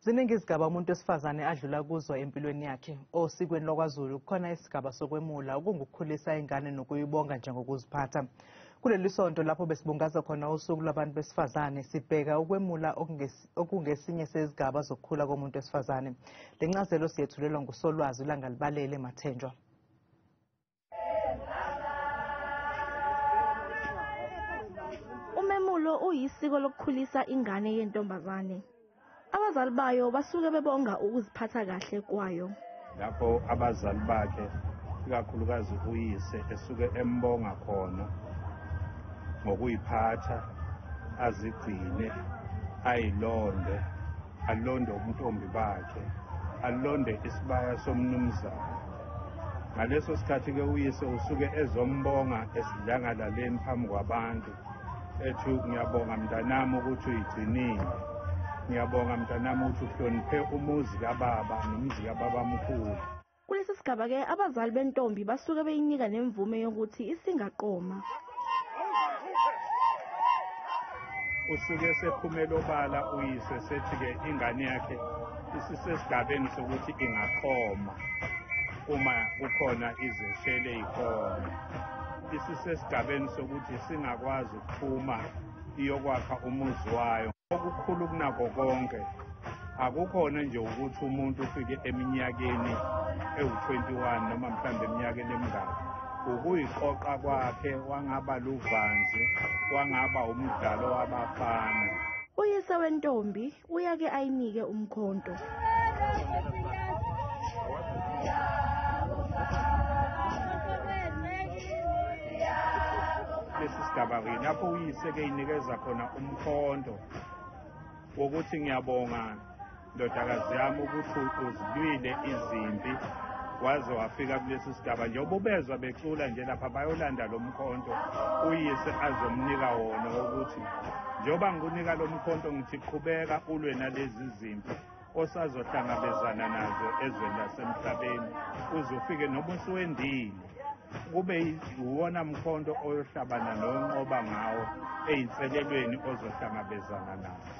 Ziningi izigaba umuntu wesifazane adlula kuzo empilweni yakhe. Osikweni lakwaZulu kukhona isigaba sokwemula, okungukhulisa ingane nokuyibonga njengokuziphatha. Kuleli sonto lapho besibungaza khona usuku lwabantu besifazane, sibheka ukwemula okungesinye sezigaba zokukhula komuntu wesifazane. Le ncazelo siyethulelwa ngusolwazi Langalibalele Mathenjwa. Umemulo uyisiko lokukhulisa ingane yentombazane. Abazali bayo basuke bebonga ukuziphatha kahle kwayo. Lapho abazali bakhe ikakhulukazi uyise esuke embonga khona ngokuyiphatha, azigcine, ayilonde, alonde ubuntombi bakhe, alonde isibaya somnumzana. Ngaleso sikhathi ke uyise usuke ezombonga esidlangalaleni phambi kwabantu ethi ngiyabonga mntanami ukuthi uyigcinile. Ngiyabonga mntanami ukuthi uhloniphe umuzi kababa nomuzi kababamkhulu. Kulesi sigaba ke abazali bentombi basuke beyinika nemvume yokuthi isingaqoma. Usuke sephumela obala uyise sethi ke ingane yakhe isisesigabeni sokuthi ingaqoma uma kukhona izeshele ikhona. Isisesigabeni sokuthi singakwazi ukuphuma iyokwakha umuzi wayo. Okukhulu kunakho konke akukhona nje ukuthi umuntu ufike eminyakeni ewu-21 noma mhlawumbe eminyakeni emingaki ukuyiqoqa kwakhe, wangaba luvanzi, wangaba umdlalo wabafana. Uyise wentombi uyake ayinike umkhonto. Lesi sigaba lapho uyise ke inikeza khona umkhonto wokuthi ngiyabonga ndodakazi yami ukuthi uzilwile izimpi waze wafika kulesi sigaba. Njengoba ubezwa becula nje lapha bayolanda lo mkhonto uyise azomnika wona ukuthi njengoba ngikunika lo mkhonto ngithi qhubeka ulwe nalezi zimpi osazohlangabezana nazo ezweni lasemhlabeni uze ufike noma usuwendile kube uwona mkhonto oyohlabana nonqoba ngawo eyinselelweni ozohlangabezana nazo.